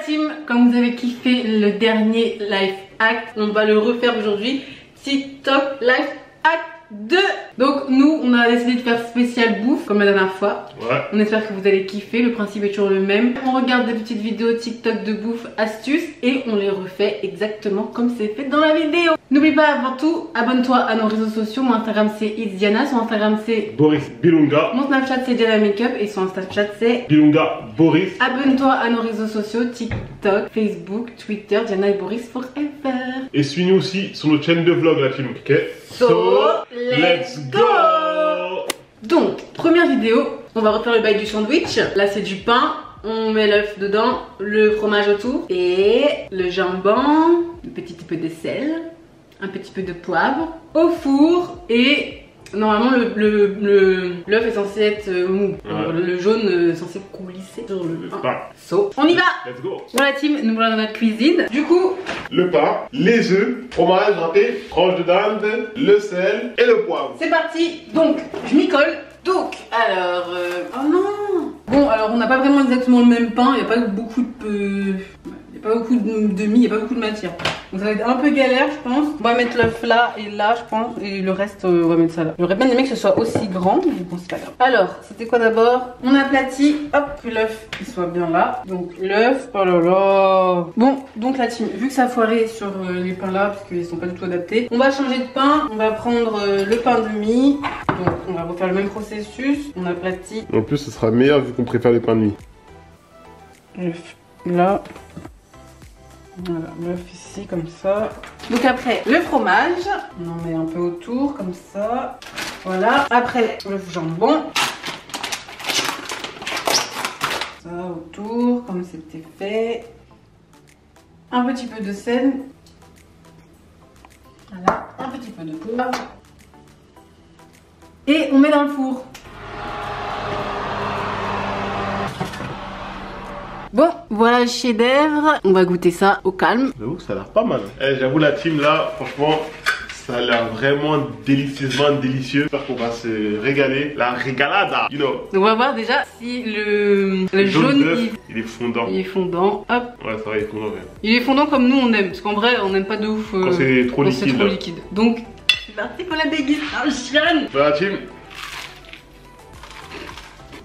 team, comme vous avez kiffé le dernier life hack, on va le refaire aujourd'hui. TikTok life hack 2. Donc nous on a décidé de faire spécial bouffe comme la dernière fois. Ouais. On espère que vous allez kiffer, le principe est toujours le même. On regarde des petites vidéos TikTok de bouffe, astuces et on les refait exactement comme c'est fait dans la vidéo. N'oublie pas avant tout, abonne-toi à nos réseaux sociaux. Mon Instagram c'est Diana, son Instagram c'est Boris Bilunga. Mon Snapchat c'est Diana Makeup et son Snapchat c'est Bilunga Boris. Abonne-toi à nos réseaux sociaux TikTok, Facebook, Twitter, Diana et Boris forever. Et suis-nous aussi sur notre chaîne de vlog la team. Ok. So let's go. Donc, première vidéo, on va refaire le bail du sandwich. Là c'est du pain, on met l'œuf dedans, le fromage autour et le jambon, un petit peu de sel, un petit peu de poivre au four et normalement l'œuf est censé être mou. Alors, le jaune est censé coulisser sur le pain. So, on y va. Let's go. Bon la team, nous voilà dans notre cuisine. Du coup, le pain, les œufs, fromage râpé, tranche de dinde, le sel et le poivre. C'est parti. Donc, je m'y colle. Donc, alors, oh non. Bon, alors on n'a pas vraiment exactement le même pain. Il n'y a pas beaucoup de il n'y a pas beaucoup de mie, il n'y a pas beaucoup de matière. Donc ça va être un peu galère je pense. On va mettre l'œuf là et là je pense. Et le reste on va mettre ça là. J'aurais bien aimé que ce soit aussi grand, mais bon c'est pas grave. Alors c'était quoi d'abord? On aplatit, hop, que l'œuf il soit bien là. Donc l'œuf, oh là là. Bon, donc la team, vu que ça a foiré sur les pains là, parce qu'ils sont pas du tout adaptés, on va changer de pain. On va prendre le pain de mie. Donc on va refaire le même processus. On aplatit. En plus ce sera meilleur vu qu'on préfère les pains de mie. L'œuf là. Voilà, l'œuf ici comme ça. Donc après le fromage, on en met un peu autour comme ça. Voilà, après le jambon. Ça autour comme c'était fait. Un petit peu de sel. Voilà, un petit peu de poivre. Et on met dans le four. Bon, voilà le chef-d'œuvre. On va goûter ça au calme. J'avoue que ça a l'air pas mal. J'avoue la team là, franchement, ça a l'air vraiment délicieusement délicieux. J'espère qu'on va se régaler. La régalada, you know. Donc on va voir déjà si le jaune il est fondant. Il est fondant. Hop. Ouais, ça va, il est fondant. Ouais. Il est fondant comme nous on aime. Parce qu'en vrai, on n'aime pas de ouf quand c'est trop liquide. Donc, c'est parti pour la dégustation. Voilà la team.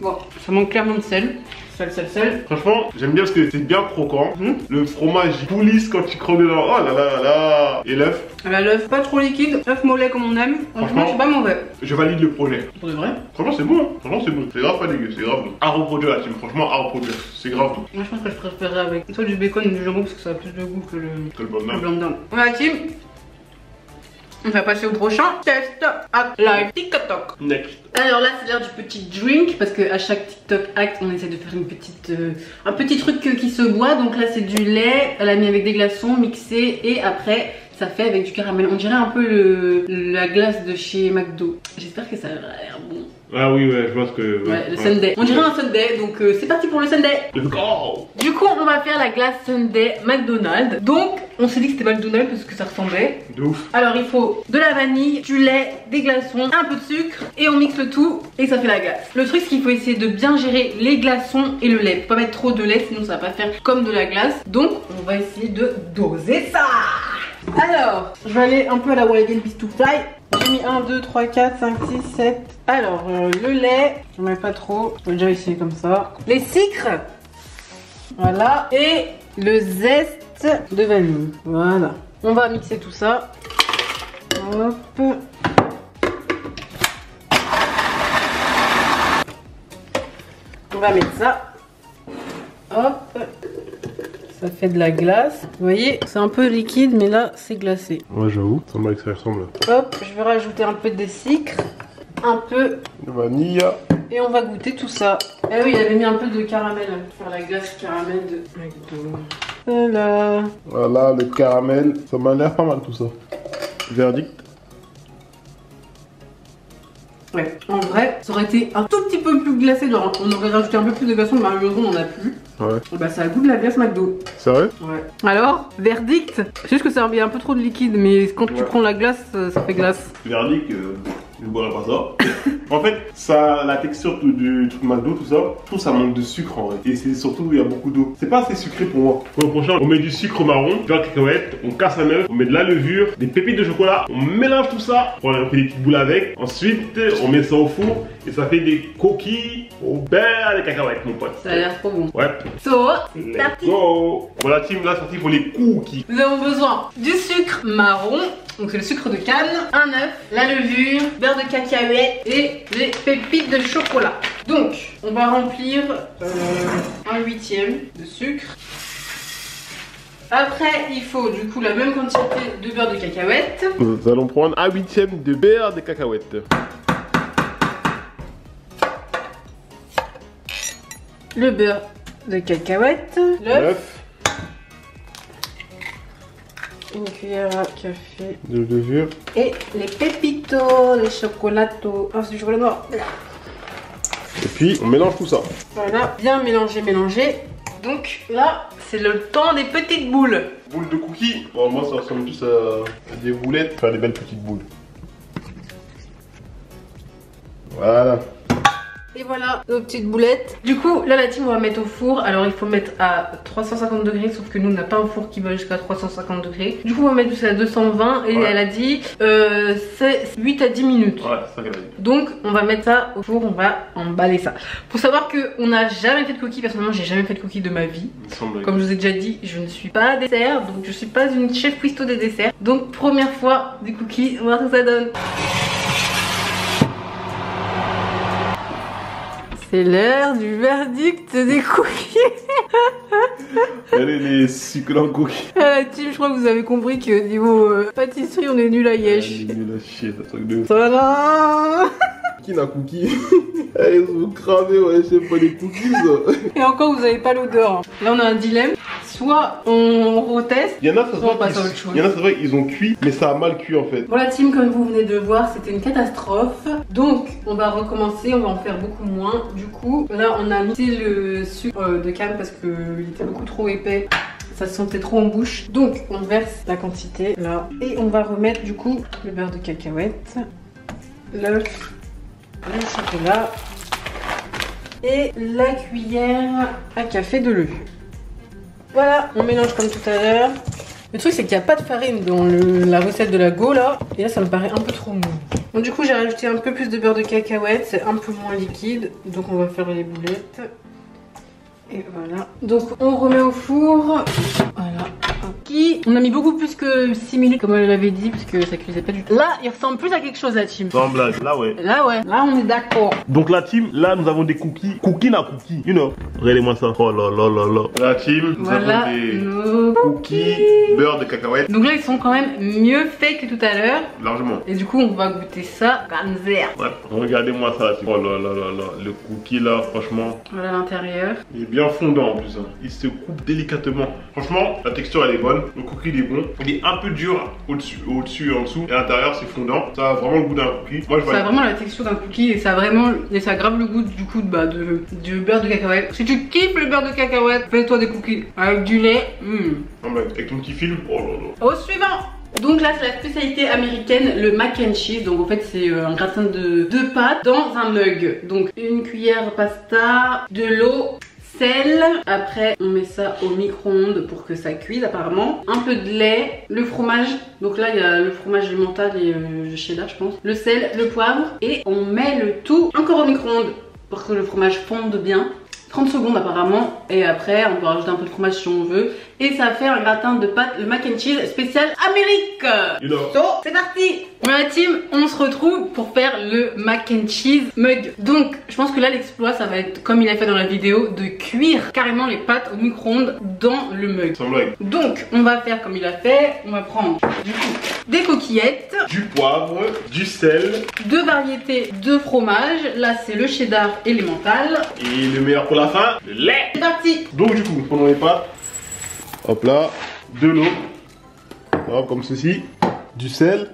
Bon, ça manque clairement de sel. Sel. Franchement, j'aime bien parce que c'est bien croquant. Le fromage coulisse quand tu croques dedans. Oh là là là. Et l'œuf. L'œuf pas trop liquide, œuf mollet comme on aime. Franchement, c'est pas mauvais. Je valide le projet. Pour de vrai. Franchement, c'est bon. Hein. Franchement, c'est bon. C'est grave pas dégueu. C'est grave bon. À reproduire la team. Franchement, à reproduire. C'est grave bon. Moi, je pense que je préférerais avec soit du bacon ou du jambon parce que ça a plus de goût que le blanc de dinde. Voilà, team. On va passer au prochain test à live TikTok. Next. Alors là c'est l'heure du petit drink parce que à chaque TikTok act on essaie de faire une petite, un petit truc qui se boit. Donc là c'est du lait, elle a mis avec des glaçons mixés et après ça fait avec du caramel. On dirait un peu la glace de chez McDo. J'espère que ça a l'air bon. Ah oui ouais, je vois ce que... Ouais, le sundae. On dirait un sundae, donc c'est parti pour le sundae. Let's go. Du coup on va faire la glace sundae McDonald's. Donc on s'est dit que c'était McDonald's parce que ça ressemblait. De ouf. Alors il faut de la vanille, du lait, des glaçons, un peu de sucre et on mixe le tout et ça fait la glace. Le truc c'est qu'il faut essayer de bien gérer les glaçons et le lait. Faut pas mettre trop de lait sinon ça va pas faire comme de la glace. Donc on va essayer de doser ça. Alors je vais aller un peu à la Walden Beast to Fly. J'ai mis 1, 2, 3, 4, 5, 6, 7. Alors le lait, je mets pas trop. Je vais déjà essayer comme ça. Les sucres. Voilà. Et le zeste de vanille. Voilà. On va mixer tout ça. Hop. On va mettre ça. Hop. Ça fait de la glace. Vous voyez, c'est un peu liquide, mais là, c'est glacé. Ouais, j'avoue. Ça me que ça ressemble. Hop, je vais rajouter un peu de sucre. Un peu de vanille. Et on va goûter tout ça. Ah oui, il avait mis un peu de caramel. Pour faire la glace caramel de McDo. Voilà. Voilà, le caramel. Ça m'a l'air pas mal tout ça. Verdict. Ouais, en vrai, ça aurait été un tout petit peu plus glacé. Genre, on aurait rajouté un peu plus de glaçons, mais malheureusement, on n'en a plus. Ouais. Bah, ça a le goût de la glace McDo. C'est vrai? Ouais. Alors, verdict. C'est juste que ça a un peu trop de liquide, mais quand tu prends la glace, ça fait glace. Verdict, je ne boirai pas ça. En fait, ça, la texture du truc McDo, tout ça, je trouve ça manque de sucre en vrai. Et c'est surtout, il y a beaucoup d'eau. C'est pas assez sucré pour moi. Pour le prochain, on met du sucre marron, du beurre de cacahuète, on casse un œuf, on met de la levure, des pépites de chocolat, on mélange tout ça, on fait des petites boules avec. Ensuite, on met ça au four et ça fait des coquilles au beurre de cacahuète, mon pote. Ça a l'air trop bon. Ouais. So, Let's go. Voilà, team, là, c'est parti pour les cookies. nous avons besoin du sucre marron, donc c'est le sucre de canne, un œuf, la levure, beurre de cacahuète et les pépites de chocolat. Donc, on va remplir 1/8 de sucre. Après, il faut du coup la même quantité de beurre de cacahuète. Nous allons prendre 1/8 de beurre de cacahuète. Le beurre de cacahuète, l'œuf, une cuillère à café de levure et les pépitos, les chocolatos. Ah, c'est du chocolat noir. et puis on mélange tout ça. Voilà, bien mélanger, mélanger. Donc là, c'est le temps des petites boules. Boules de cookies. Bon, moi ça ressemble plus à des boulettes, faire des belles petites boules. Voilà. Et voilà nos petites boulettes. Du coup, là la team on va mettre au four. Alors il faut mettre à 350 degrés, sauf que nous on n'a pas un four qui va jusqu'à 350 degrés. Du coup on va mettre jusqu'à 220 et elle a dit c'est 8 à 10 minutes. Ouais, c'est ça qu'elle a dit. Donc on va mettre ça au four, on va emballer ça. Faut savoir qu'on n'a jamais fait de cookies. Personnellement j'ai jamais fait de cookies de ma vie. Comme je vous ai déjà dit, je ne suis pas dessert, donc je suis pas une chef cuistot des desserts. Donc première fois des cookies, on va voir ce que ça donne. C'est l'heure du verdict des cookies. Allez les succulents cookies. La team, je crois que vous avez compris que niveau pâtisserie on est nul à yesh. On est nul à chier, ça truc de ouf. Voilà. Qui n'a cookies? Allez, vous cramez, ouais, c'est pas des cookies ça. Et encore vous avez pas l'odeur. Là on a un dilemme. Soit on reteste, Il y en a, ça se soit on voit passe à autre chose. il y en a, c'est vrai qu'ils ont cuit, mais ça a mal cuit en fait. Bon la team, comme vous venez de voir, c'était une catastrophe. Donc on va recommencer, on va en faire beaucoup moins. Du coup, là on a mis le sucre de canne parce qu'il était beaucoup trop épais. Ça se sentait trop en bouche. Donc on verse la quantité là. Et on va remettre du coup le beurre de cacahuète, l'œuf, le chocolat et la cuillère à café de levure. Voilà, on mélange comme tout à l'heure. Le truc c'est qu'il n'y a pas de farine dans la recette de la Go là. Et là ça me paraît un peu trop mou. Donc du coup j'ai rajouté un peu plus de beurre de cacahuète. C'est un peu moins liquide. Donc on va faire les boulettes. Et voilà. Donc on remet au four. Voilà. On a mis beaucoup plus que 6 minutes comme elle l'avait dit, parce que ça cuisait pas du tout. Là il ressemble plus à quelque chose la team. Sans blague, là ouais. Là ouais, là on est d'accord. Donc la team, là nous avons des cookies. Cookies na cookies, you know. Regardez-moi ça. Oh là là là là. La team, nous Voilà avons des nos cookies, beurre de cacahuète. Donc là ils sont quand même mieux faits que tout à l'heure. Largement. Et du coup on va goûter ça comme vert. Ouais, regardez-moi ça. Oh là là là là. Le cookie là, franchement. Voilà l'intérieur. Il est bien fondant en plus. Hein. Il se coupe délicatement. Franchement, la texture elle est bonne. Le cookie il est bon. Il est un peu dur au-dessus et en dessous. Et à l'intérieur c'est fondant. Ça a vraiment le goût d'un cookie. Moi, ça a vraiment la texture d'un cookie et ça a vraiment grave le goût du coup du beurre de cacahuète. Si tu kiffes le beurre de cacahuète, fais-toi des cookies avec du lait. Avec ton petit film. Oh là là. Au suivant. Donc là c'est la spécialité américaine, le mac and cheese. Donc en fait c'est un gratin de pâtes dans un mug. Donc une cuillère de pasta, de l'eau, sel. Après on met ça au micro-ondes pour que ça cuise apparemment. Un peu de lait, le fromage. Donc là il y a le fromage emmental et le cheddar je pense. Le sel, le poivre. Et on met le tout encore au micro-ondes pour que le fromage fonde bien. 30 secondes apparemment, et après on peut rajouter un peu de fromage si on veut, et ça fait un gratin de pâtes, le mac and cheese spécial Amérique. So, c'est parti. La team, on se retrouve pour faire le mac and cheese mug. Donc je pense que là l'exploit ça va être comme il a fait dans la vidéo, de cuire carrément les pâtes au micro-ondes dans le mug. Sans blague. Donc on va faire comme il a fait, on va prendre du coup des coquillettes, du poivre, du sel, deux variétés de fromage. Là c'est le cheddar et l'emmental. Et le meilleur pour la fin, le lait. C'est parti. Donc du coup, prenons les pâtes. Hop là, de l'eau. Hop, comme ceci. Du sel.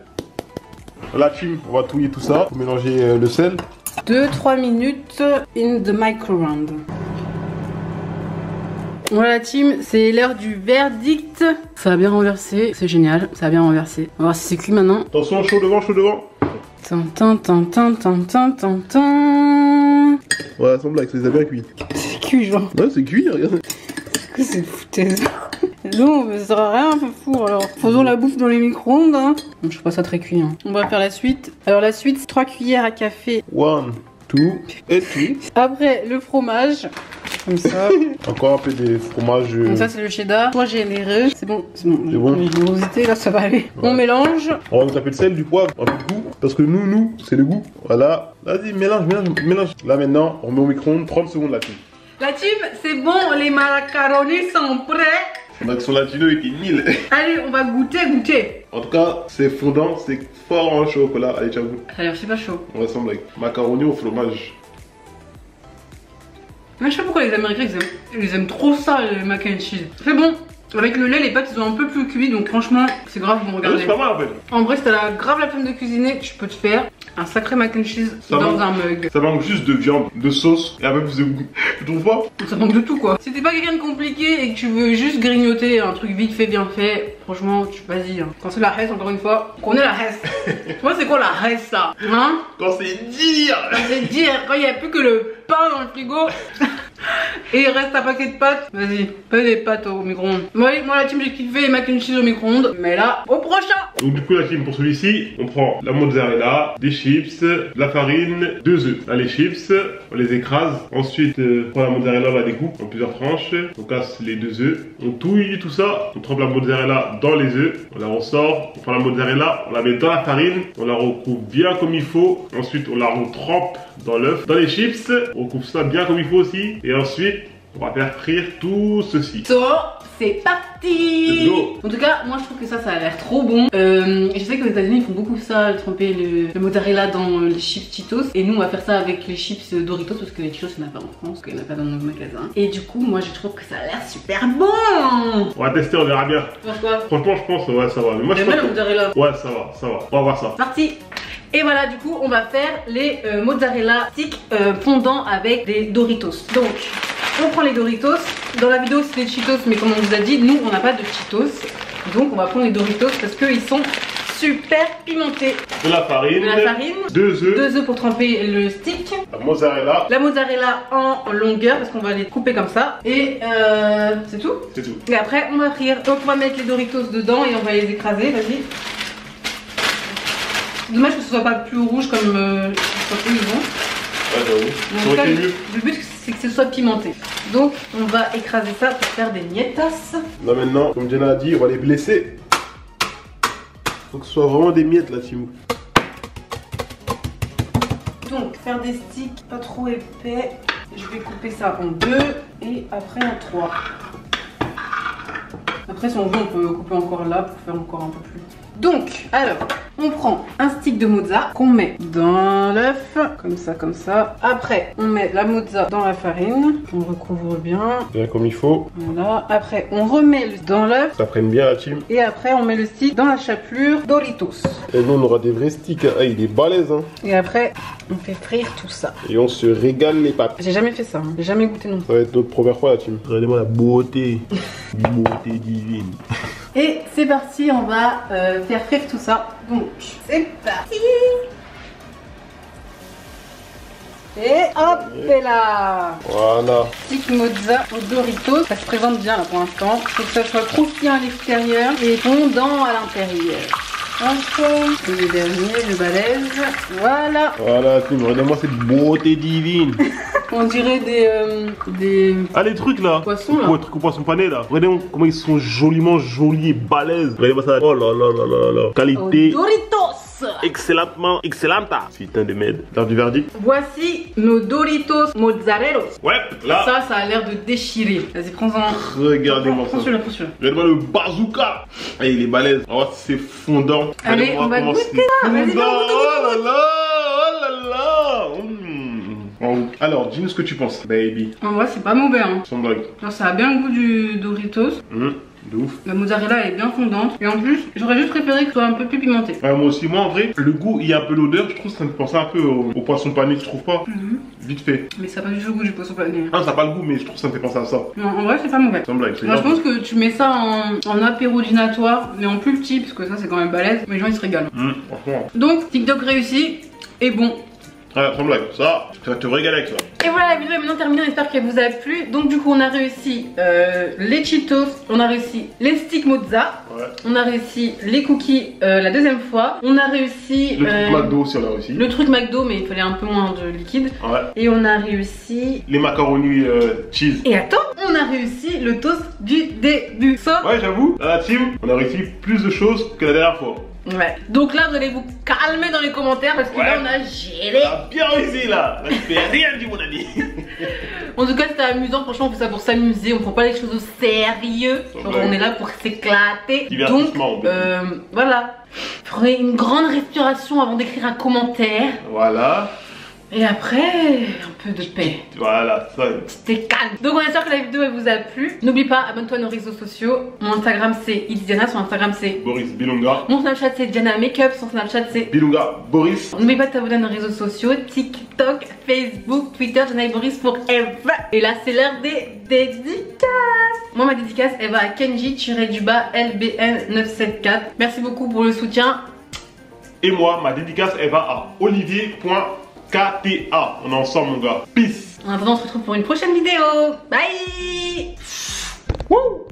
La team, on va touiller tout ça. Mélanger le sel. 2-3 minutes in the micro-ondes. Voilà la team, c'est l'heure du verdict. Ça a bien renversé, c'est génial, ça a bien renversé. On va voir si c'est cuit maintenant. Attention, chaud devant, chaud devant. Ouais, sans blague, ça les a bien cuits. C'est cuit, genre. Ouais, c'est cuit, regarde. C'est quoi cette foutaise? Non, mais ça sert à rien, un peu four alors. Faisons la bouffe dans les micro-ondes. Hein. Je trouve pas ça très cuit. Hein. On va faire la suite. Alors, la suite, 3 cuillères à café. 1, 2 et 3. Après, le fromage. Comme ça. Encore un peu de fromage. Donc ça, c'est le cheddar. Moi, généreux. C'est bon, c'est bon. C'est bon. Les générosités, là, ça va aller. Ouais. On mélange. On va mettre un peu de sel, du poivre, un peu de goût. Parce que nous, c'est le goût. Voilà. Vas-y, mélange. Là, maintenant, on met au micro-ondes 30 secondes là-dessus. La team, c'est bon, les macaronis sont prêts. Son accent latino était nul. Allez, on va goûter. En tout cas, c'est fondant, c'est fort en chocolat. Allez, ciao. Ça a l'air super chaud. On ressemble avec macaroni au fromage. Mais je sais pas pourquoi les Américains ils aiment trop ça, le mac and cheese. C'est bon. Avec le lait, les pâtes ils sont un peu plus cuites, donc franchement, c'est grave bon. Regardez. C'est pas mal en fait. En vrai, si t'as grave la flemme de cuisiner, tu peux te faire un sacré mac and cheese dans un mug. Ça manque juste de viande, de sauce et un peu plus de goût. Tu trouves pas? Ça manque de tout quoi. Si t'es pas quelqu'un de compliqué et que tu veux juste grignoter un truc vite fait, bien fait, franchement, vas-y. Hein. Quand c'est la Hesse, encore une fois, qu'on est la Hesse. Tu vois, c'est quoi la Hesse ça? Hein? Quand c'est dire! Quand c'est dire, quand il n'y a plus que le pain dans le frigo. Et il reste un paquet de pâtes. Vas-y, fais des pâtes au micro-ondes. Moi la team j'ai kiffé les mac and cheese au micro-ondes. Mais là, au prochain. Donc du coup la team pour celui-ci, on prend la mozzarella, des chips, de la farine, 2 œufs. Là les chips, on les écrase. Ensuite on prend la mozzarella, on la découpe en plusieurs tranches. On casse les 2 œufs. On touille tout ça. On trempe la mozzarella dans les œufs. On la ressort. On prend la mozzarella, on la met dans la farine. On la recoupe bien comme il faut. Ensuite on la retrempe dans l'œuf. Dans les chips, on recoupe ça bien comme il faut aussi. Et ensuite, on va faire frire tout ceci. C'est parti! En tout cas, moi je trouve que ça a l'air trop bon. Je sais qu'aux États-Unis ils font beaucoup ça, tremper le mozzarella dans les chips Cheetos. Et nous on va faire ça avec les chips Doritos parce que les Cheetos il n'y en a pas en France, parce qu'il n'y en a pas dans nos magasins. Et du coup, moi je trouve que ça a l'air super bon! On va tester, on verra bien. Quoi? Franchement, je pense, ouais, ça va. Mais moi je pense le mozzarella. Ouais, ça va. On va voir ça. Parti! Et voilà, du coup, on va faire les mozzarella sticks fondants avec des Doritos. Donc, on prend les Doritos. Dans la vidéo, c'était Cheetos, mais comme on vous a dit, nous, on n'a pas de Cheetos. Donc, on va prendre les Doritos parce qu'ils sont super pimentés. De la farine. 2 œufs. 2 œufs pour tremper le stick. La mozzarella. La mozzarella en longueur parce qu'on va les couper comme ça. Et c'est tout. C'est tout. Et après, on va frire. Donc, on va mettre les Doritos dedans et on va les écraser. Vas-y. Dommage que ce soit pas plus rouge comme ils vont. Ouais, j'avoue. Le but c'est que ce soit pimenté. Donc on va écraser ça pour faire des mietas. Là maintenant, comme Jenna a dit, on va les blesser. Faut que ce soit vraiment des miettes là, team. Donc faire des sticks pas trop épais. Je vais couper ça en 2 et après en 3. Après si on veut on peut couper encore là pour faire encore un peu plus. Donc, alors, on prend un stick de mozza qu'on met dans l'œuf, comme ça. Après, on met la mozza dans la farine, on recouvre bien. Bien comme il faut. Voilà. Après, on remet dans l'œuf. Ça prenne bien la team. Et après, on met le stick dans la chapelure Doritos. Et nous, on aura des vrais sticks. Ah, il est balèze, hein. Et après, on fait frire tout ça. Et on se régale les pâtes. J'ai jamais fait ça, hein. J'ai jamais goûté non. Ça va être notre première fois, la team. Regardez-moi la beauté. Beauté divine. Et c'est parti, on va faire frire tout ça. Donc, c'est parti. Et hop là. Voilà. Stick mozza au Doritos. Ça se présente bien là pour l'instant. Faut que ça soit croustillant à l'extérieur et fondant à l'intérieur. Hop. Et le dernier, le balèze. Voilà. Voilà, team. Regardez-moi cette beauté divine. On dirait des... Ah, les trucs là. Poissons là. Les trucs au poisson pané là. Regardez comment ils sont jolis et balèzes. Regardez-moi ça. Oh là là là là là. Qualité. Doritos. Excellente. Putain de merde. L'heure du verdict. Voici nos Doritos mozzarella. Ouais, là. Ça a l'air de déchirer. Vas-y, prends-en. Regardez-moi ça. Prends celui-là. Regardez-moi le bazooka. Et il est balèze. On va voir si c'est fondant. Allez, on va goûter ça. Vas-y, oh là là. Alors, dis-nous ce que tu penses, baby. En vrai, c'est pas mauvais, hein. Sans blague. Alors, ça a bien le goût du Doritos. De ouf. La mozzarella elle est bien fondante. Et en plus, j'aurais juste préféré que ce soit un peu plus pimenté. Ouais, moi aussi, moi en vrai, le goût, il y a un peu l'odeur. Je trouve que ça me pensait un peu au poisson pané, tu trouves pas? Vite fait. Mais ça n'a pas du tout le goût du poisson pané. Ah, ça n'a pas le goût, mais je trouve que ça me fait penser à ça. Non, en vrai, c'est pas mauvais. Sans blague, c'est Moi, je pense que tu mets ça en apéro dînatoire, mais en plus petit, parce que ça, c'est quand même balèze. Mais les gens, ils se régalent. Franchement. Donc, TikTok réussi. Et bon. Ouais, sans blague, ça te régale avec ça. Et voilà, la vidéo est maintenant terminée, j'espère qu'elle vous a plu. Donc du coup on a réussi les Cheetos, on a réussi les sticks mozza, on a réussi les cookies la deuxième fois, on a réussi le truc McDo aussi, on a réussi. Le truc McDo, mais il fallait un peu moins de liquide. Ouais. Et on a réussi les macaronis cheese. Et attends, on a réussi le toast du début. Ouais, j'avoue, à la team, on a réussi plus de choses que la dernière fois. Ouais. Donc là, vous allez vous calmer dans les commentaires parce que là, on a géré. On a bien réussi là. Là, tu fais rien dit, mon ami. En tout cas, c'était amusant. Franchement, on fait ça pour s'amuser. On prend pas les choses au sérieux. Genre, on est là pour s'éclater. Donc, voilà. Prenez une grande respiration avant d'écrire un commentaire. Voilà. Et après, un peu de paix. Voilà, ça. C'était calme. Donc on espère que la vidéo elle vous a plu. N'oublie pas, abonne-toi à nos réseaux sociaux. Mon Instagram c'est Diana, son Instagram c'est Boris Bilunga. Mon Snapchat c'est Diana Makeup, son Snapchat c'est Bilunga Boris. N'oublie pas de t'abonner à nos réseaux sociaux, TikTok, Facebook, Twitter, Diana et Boris forever. Et là c'est l'heure des dédicaces. Moi ma dédicace elle va à Kenji-LBN974. Merci beaucoup pour le soutien. Et moi ma dédicace elle va à Olivier.KTA. On est ensemble mon gars. Peace. En attendant on se retrouve pour une prochaine vidéo. Bye. Woo.